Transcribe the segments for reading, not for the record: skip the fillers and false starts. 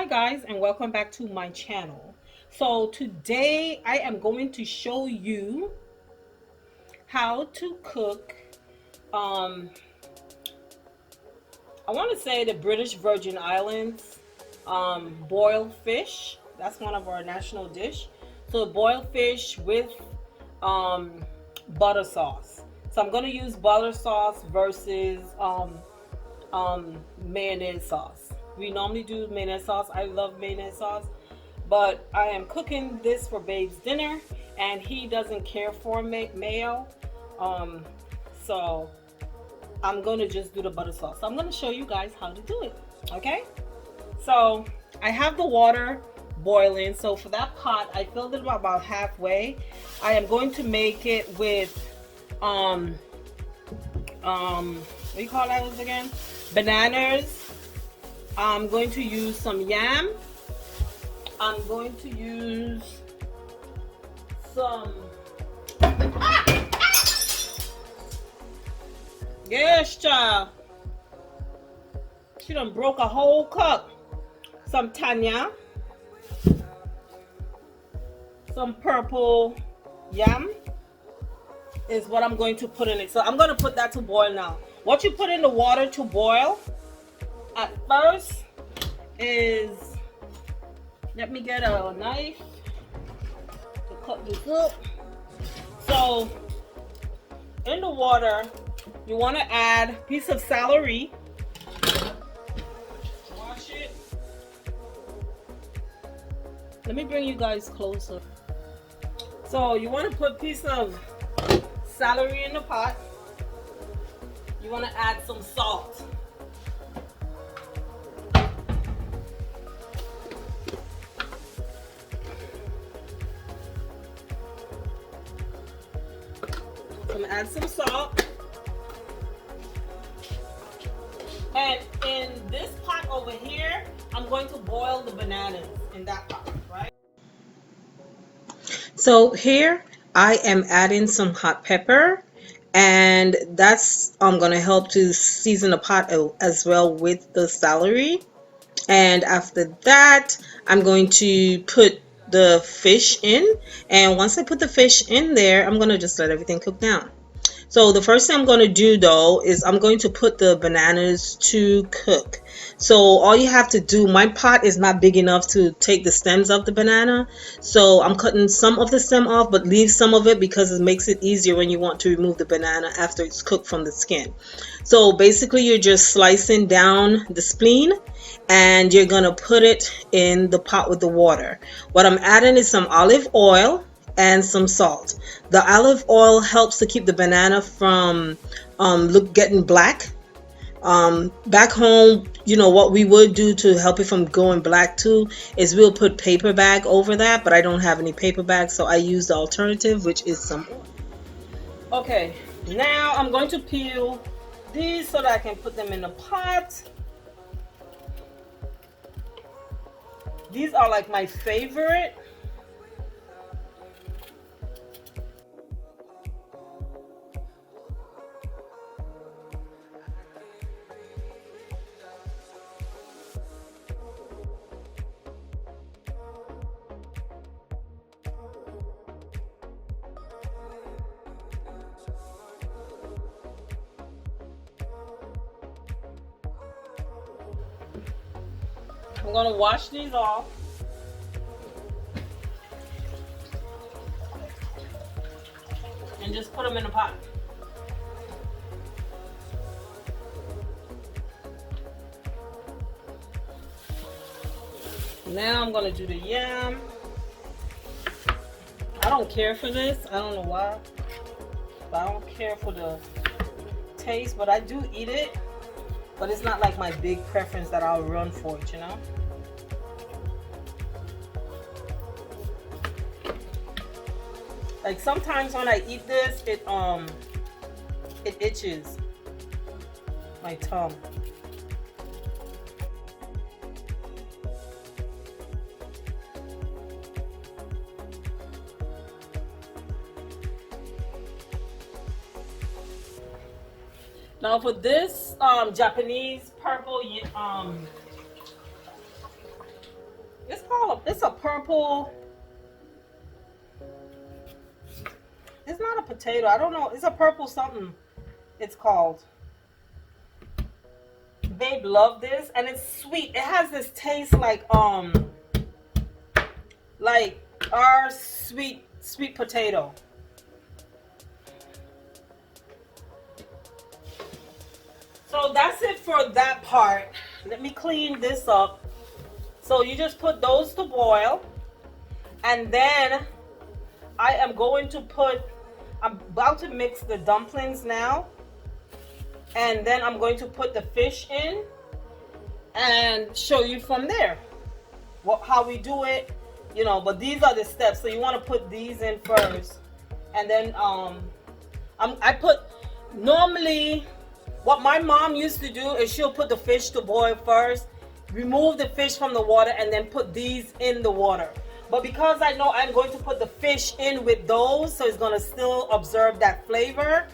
Hi guys, and welcome back to my channel. So today I am going to show you how to cook um I want to say the British Virgin Islands boiled fish. That's one of our national dish. So boiled fish with um butter sauce. So I'm going to use butter sauce versus mayonnaise sauce. We normally do mayonnaise sauce. I love mayonnaise sauce, but I am cooking this for Babe's dinner, and he doesn't care for mayo. Um, so I'm gonna just do the butter sauce. So I'm gonna show you guys how to do it. Okay. So I have the water boiling. So for that pot, I filled it about halfway. I am going to make it with what do you call those again? Bananas. I'm going to use some yam. I'm going to use some yes, child. She done broke a whole cup. Some Tanya. Some purple yam is what I'm going to put in it. So I'm going to put that to boil now. What you put in the water to boil at first is, let me get a knife to cut this up. So in the water, you want to add a piece of celery. Wash it. Let me bring you guys closer. So you want to put a piece of celery in the pot. You want to add some salt. I'm gonna add some salt. And in this pot over here, I'm going to boil the bananas in that pot, right? So here I am adding some hot pepper, and that's going to help to season the pot as well with the celery. And after that, I'm going to put the fish in, and once I put the fish in there, I'm going to just let everything cook down. So the first thing I'm going to do though is I'm going to put the bananas to cook. So all you have to do, my pot is not big enough to take the stems of the banana. So I'm cutting some of the stem off, but leave some of it because it makes it easier when you want to remove the banana after it's cooked from the skin. So basically you're just slicing down the spleen, and you're going to put it in the pot with the water. What I'm adding is some olive oil and some salt. The olive oil helps to keep the banana from getting black. Back home, you know what we would do to help it from going black too is we'll put paper bag over that, but I don't have any paper bag, so I use the alternative, which is some oil. Okay, now I'm going to peel these so that I can put them in the pot. These are like my favorite. I'm going to wash these off. And just put them in the pot. Now I'm going to do the yam. I don't care for this. I don't know why. But I don't care for the taste, but I do eat it. But it's not like my big preference that I'll run for it, you know? Like sometimes when I eat this, it itches my tongue. Now for this Japanese purple It's a purple. It's not a potato. I don't know. It's a purple something. It's called. Babe loved this, and it's sweet. It has this taste like our sweet potato. So that's it for that part. Let me clean this up. So you just put those to boil, and then I'm about to mix the dumplings now, and then I'm going to put the fish in and show you from there how we do it, but these are the steps. So you want to put these in first, and then normally what my mom used to do is she'll put the fish to boil first, remove the fish from the water, and then put these in the water. But because I know I'm going to put the fish in with those, so it's going to still observe that flavor,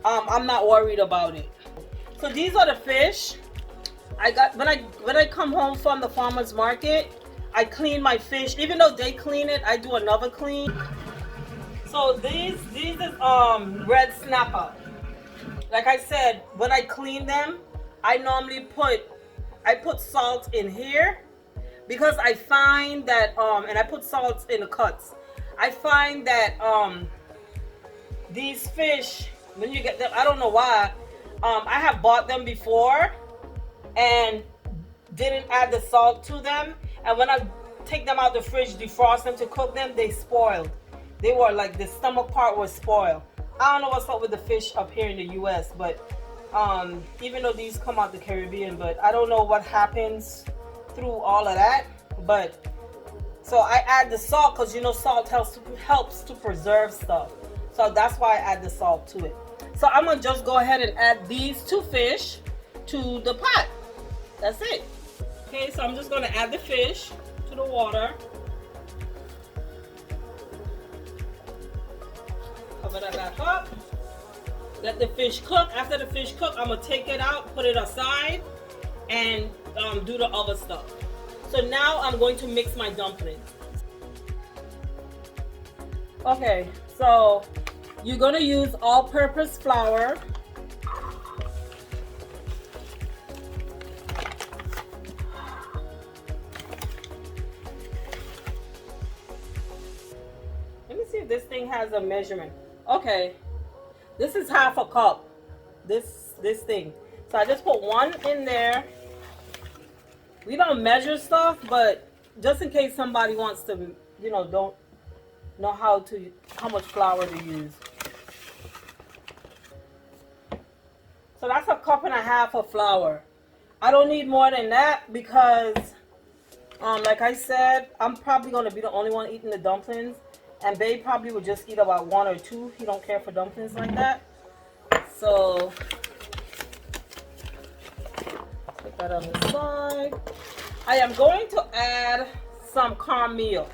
I'm not worried about it. So these are the fish I got when I come home from the farmer's market. I clean my fish. Even though they clean it, I do another clean. So these is red snapper. Like I said, when I clean them, I normally put salt in here, because I find that and I put salt in the cuts. I find that these fish, when you get them, I don't know why, I have bought them before and didn't add the salt to them, and when I take them out the fridge, defrost them to cook them, they spoiled. They were like, the stomach part was spoiled. I don't know what's up with the fish up here in the US, but even though these come out the Caribbean, but I don't know what happens through all of that. But so I add the salt, because salt helps to preserve stuff. So that's why I add the salt to it. So I'm gonna just go ahead and add these two fish to the pot. That's it. Okay, so I'm just gonna add the fish to the water. Cover that back up. Let the fish cook. After the fish cook, I'm gonna take it out, put it aside, and do the other stuff. So now I'm going to mix my dumplings. Okay, so you're gonna use all-purpose flour. Let me see if this thing has a measurement. Okay, this is half a cup. This thing. So I just put one in there. We don't measure stuff, but just in case somebody wants to, don't know how much flour to use. So that's a cup and a half of flour. I don't need more than that, because like I said, I'm probably going to be the only one eating the dumplings, and Babe probably would just eat about one or two. He don't care for dumplings like that. So put that on the side. I am going to add some cornmeal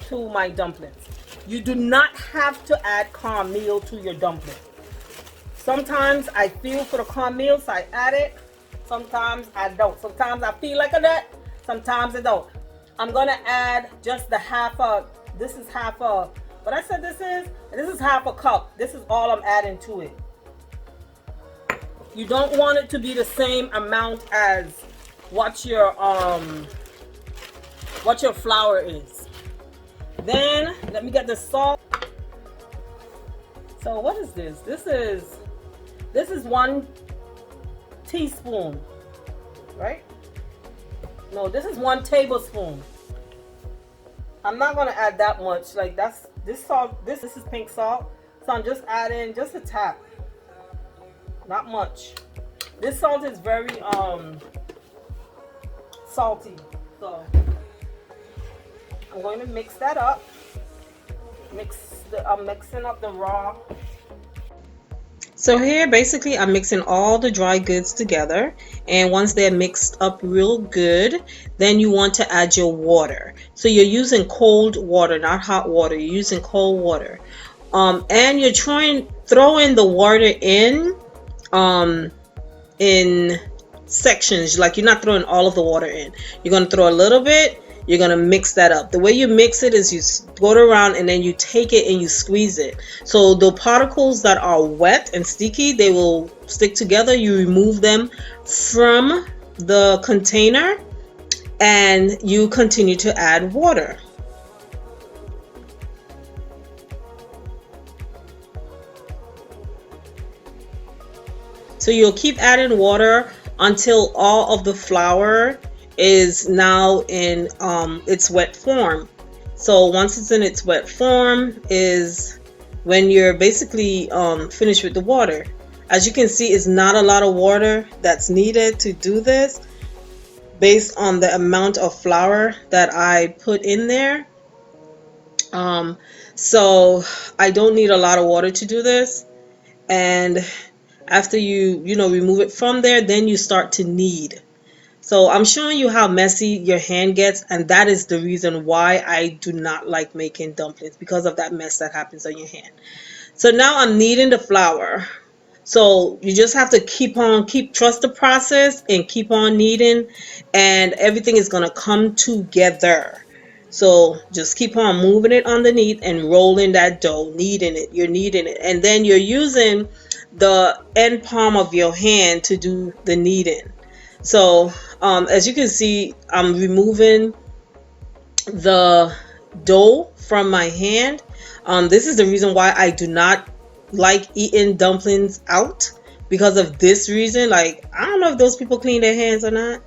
to my dumplings. You do not have to add cornmeal to your dumpling. Sometimes I feel for the cornmeal, so I add it. Sometimes I don't. Sometimes I feel like a nut. Sometimes I don't. I'm gonna add just the this is half a, what I said this is half a cup. This is all I'm adding to it. You don't want it to be the same amount as what your flour is. Then let me get the salt. So what is this? This is 1 teaspoon, right? No, this is 1 tablespoon. I'm not gonna add that much. Like this salt. This is pink salt. So I'm just adding just a tap. Not much. This salt is very salty. So I'm going to mix that up. I'm mixing up the raw. So here basically I'm mixing all the dry goods together, and once they're mixed up real good, then you want to add your water. So you're using cold water, not hot water. You're using cold water. And you're throwing the water in sections. Like, you're not throwing all of the water in. You're going to throw a little bit, you're gonna mix that up. The way you mix it is you go it around and then you take it and you squeeze it. So the particles that are wet and sticky, they will stick together. You remove them from the container and you continue to add water. So you'll keep adding water until all of the flour is now in its wet form. So once it's in its wet form is when you're basically finished with the water. As you can see, it's not a lot of water that's needed to do this based on the amount of flour that I put in there. So I don't need a lot of water to do this. And after you know, remove it from there, then you start to knead. So I'm showing you how messy your hand gets, and that is the reason why I do not like making dumplings, because of that mess that happens on your hand. So now I'm kneading the flour. So you just have to trust the process and keep on kneading, and everything is going to come together. So just keep on moving it underneath and rolling that dough, kneading it. You're kneading it, and then you're using the end palm of your hand to do the kneading. So as you can see, I'm removing the dough from my hand. This is the reason why I do not like eating dumplings out, because of this reason. Like, I don't know if those people clean their hands or not.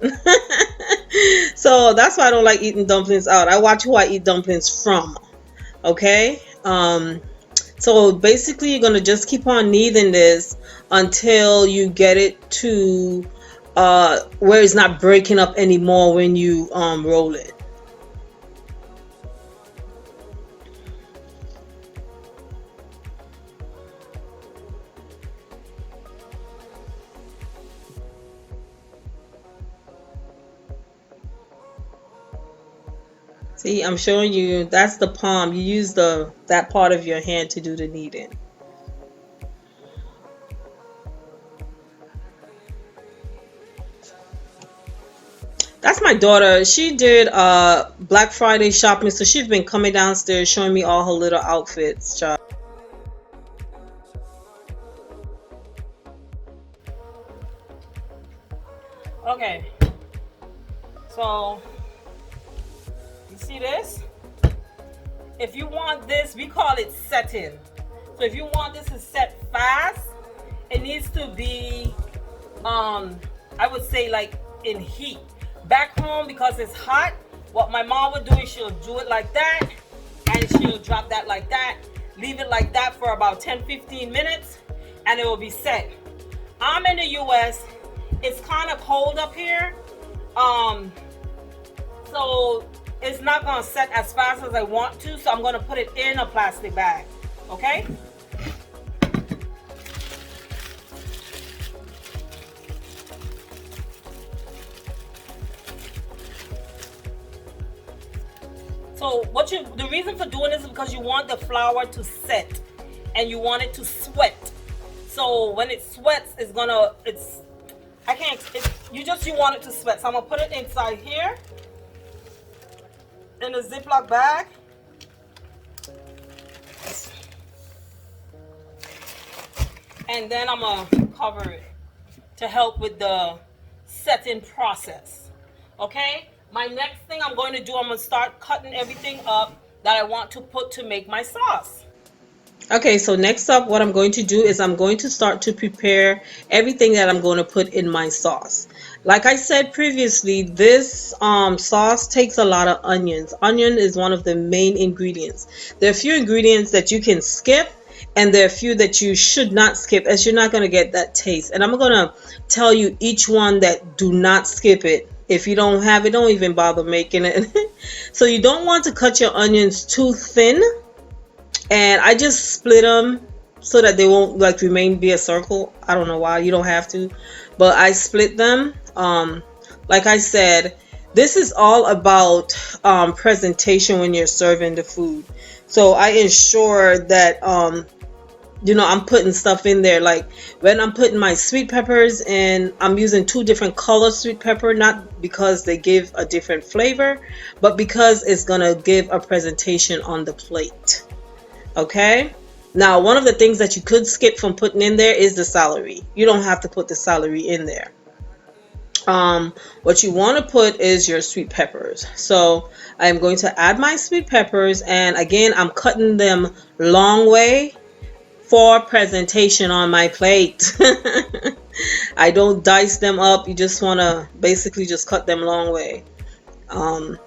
So that's why I don't like eating dumplings out. I watch who I eat dumplings from. Okay. So basically you're going to just keep on kneading this until you get it to where it's not breaking up anymore when you roll it. See, I'm showing you, that's the palm. You use that part of your hand to do the kneading. That's my daughter. She did Black Friday shopping, so she's been coming downstairs showing me all her little outfits, child. Okay, so you see this? If you want this, we call it setting. So if you want this to set fast, it needs to be, I would say, like in heat. Back home, because it's hot, what my mom would do is she'll do it like that, and she'll drop that like that, leave it like that for about 10-15 minutes, and it will be set. I'm in the US. It's kind of cold up here, so it's not gonna set as fast as I want to, so I'm gonna put it in a plastic bag. Okay. So the reason for doing this is because you want the flour to set and you want it to sweat. So when it sweats, you want it to sweat. So I'm gonna put it inside here in a Ziploc bag. And then I'm gonna cover it to help with the setting process. Okay? My next thing I'm going to do, I'm going to start cutting everything up that I want to put to make my sauce. Okay, so next up, what I'm going to do is I'm going to start to prepare everything that I'm going to put in my sauce. Like I said previously, this sauce takes a lot of onions. Onion is one of the main ingredients. There are a few ingredients that you can skip, and there are a few that you should not skip, as you're not going to get that taste. And I'm going to tell you each one that do not skip it. If you don't have it, don't even bother making it. So you don't want to cut your onions too thin. And I just split them so that they won't like be a circle. I don't know why. You don't have to. But I split them. Like I said, this is all about presentation when you're serving the food. So I ensure that I'm putting stuff in there. Like when I'm putting my sweet peppers, and I'm using two different color sweet pepper, not because they give a different flavor, but because it's gonna give a presentation on the plate. Okay. Now, one of the things that you could skip from putting in there is the celery. You don't have to put the celery in there. What you want to put is your sweet peppers. So I'm going to add my sweet peppers, and again, I'm cutting them long way for presentation on my plate. I don't dice them up. You just want to basically just cut them long way.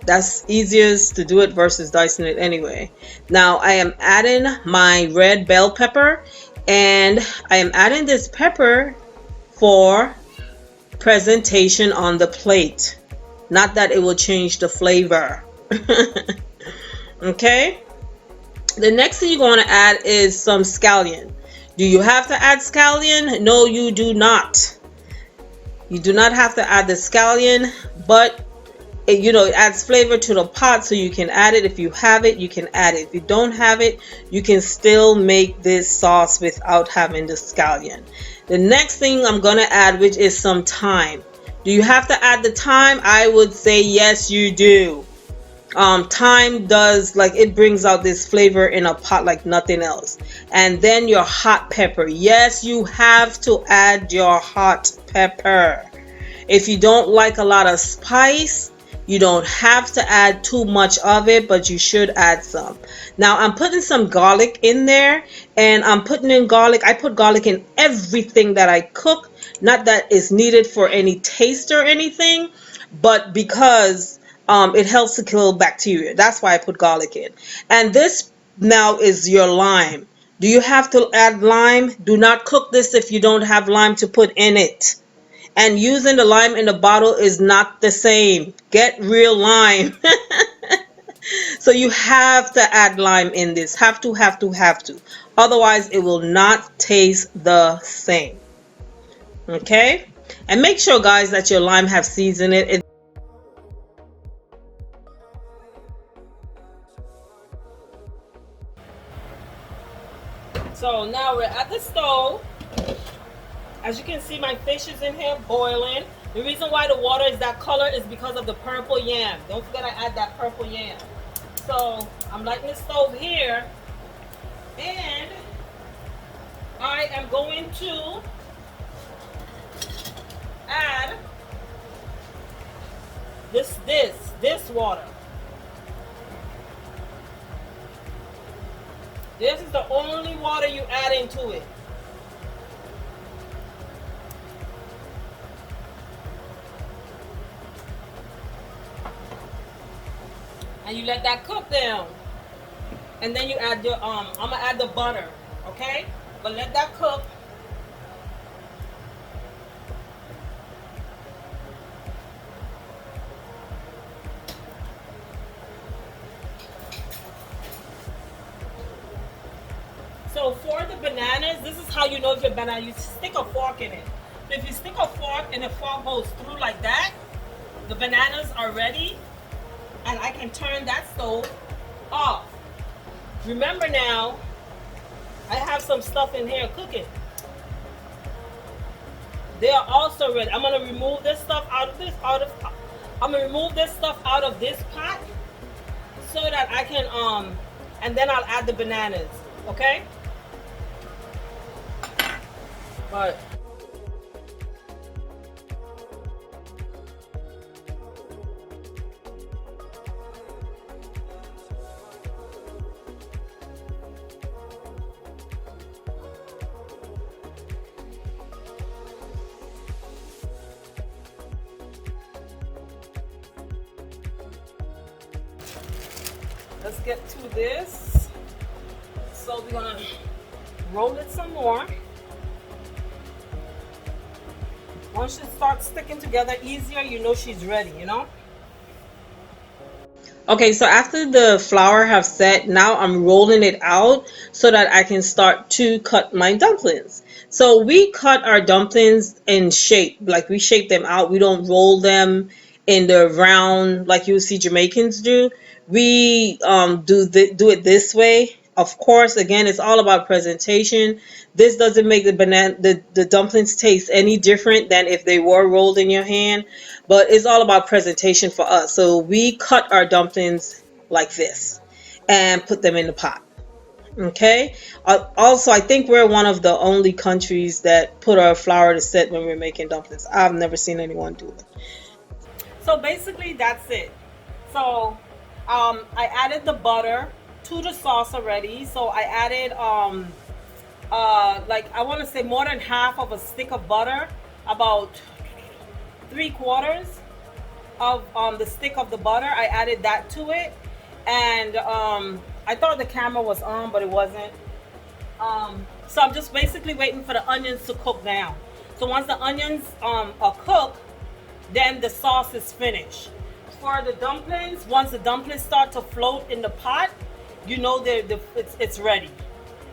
That's easiest to do it versus dicing it anyway. Now I am adding my red bell pepper, and I am adding this pepper for presentation on the plate. Not that it will change the flavor. Okay? The next thing you're going to add is some scallion. Do you have to add scallion? No, you do not. You do not have to add the scallion, but it adds flavor to the pot, so you can add it. If you have it, you can add it. If you don't have it, you can still make this sauce without having the scallion. The next thing I'm going to add, which is some thyme. Do you have to add the thyme? I would say yes, you do. Thyme does, like, it brings out this flavor in a pot like nothing else. And then your hot pepper. Yes, you have to add your hot pepper. If you don't like a lot of spice, you don't have to add too much of it, but you should add some. Now I'm putting some garlic in there, and I'm putting in garlic. I put garlic in everything that I cook. Not that it's needed for any taste or anything, but because it helps to kill bacteria. That's why I put garlic in. And this now is your lime. Do you have to add lime? Do not cook this if you don't have lime to put in it. And using the lime in the bottle is not the same. Get real lime. So you have to add lime in this. Have to, have to, have to. Otherwise, it will not taste the same. Okay? And make sure, guys, that your lime have seeds in it. So now we're at the stove. As you can see, my fish is in here boiling. The reason why the water is that color is because of the purple yam. Don't forget I add that purple yam. So I'm lighting the stove here, and I am going to add this water. This is the only water you add into it. And you let that cook down. And then you add your I'm gonna add the butter, okay? But let that cook. So for the bananas, this is how you know if your banana, you stick a fork in it. If you stick a fork and the fork goes through like that, the bananas are ready, and I can turn that stove off. Remember now, I have some stuff in here cooking. They are also ready. I'm gonna remove this stuff out of this, I'm gonna remove this stuff out of this pot so that I can and then I'll add the bananas, okay? But let's get to this. So we're gonna roll it some more. Once it starts sticking together easier, you know she's ready, you know? Okay, so after the flour have set, now I'm rolling it out so that I can start to cut my dumplings. So we cut our dumplings in shape, like we shape them out. We don't roll them in the round like you see Jamaicans do. We do it this way, Of course, again, it's all about presentation. This doesn't make the dumplings taste any different than if they were rolled in your hand, but it's all about presentation for us. So we cut our dumplings like this and put them in the pot. Okay. Also, I think we're one of the only countries that put our flour to set when we're making dumplings. I've never seen anyone do it. So basically, that's it. So I added the butter to the sauce already. So I added like I want to say more than half of a stick of butter, about 3/4 of the stick of the butter. I added that to it, and I thought the camera was on, but it wasn't. So I'm just basically waiting for the onions to cook down. So once the onions are cooked, then the sauce is finished. For the dumplings, once the dumplings start to float in the pot, you know it's ready.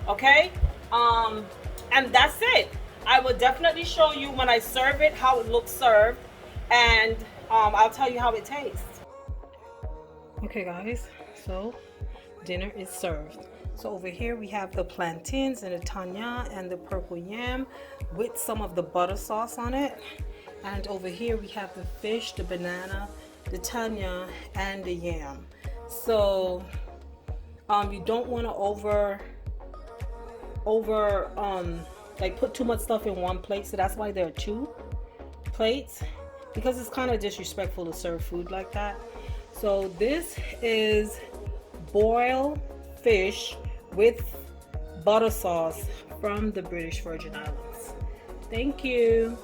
Okay, and that's it. I will definitely show you when I serve it how it looks served, and I'll tell you how it tastes. Okay, guys, so dinner is served. So over here we have the plantains and the tanya and the purple yam with some of the butter sauce on it. And over here we have the fish, the banana, the tanya, and the yam. So you don't want to over like put too much stuff in one plate. So that's why there are two plates, because it's kind of disrespectful to serve food like that. So this is boiled fish with butter sauce from the British Virgin Islands. Thank you.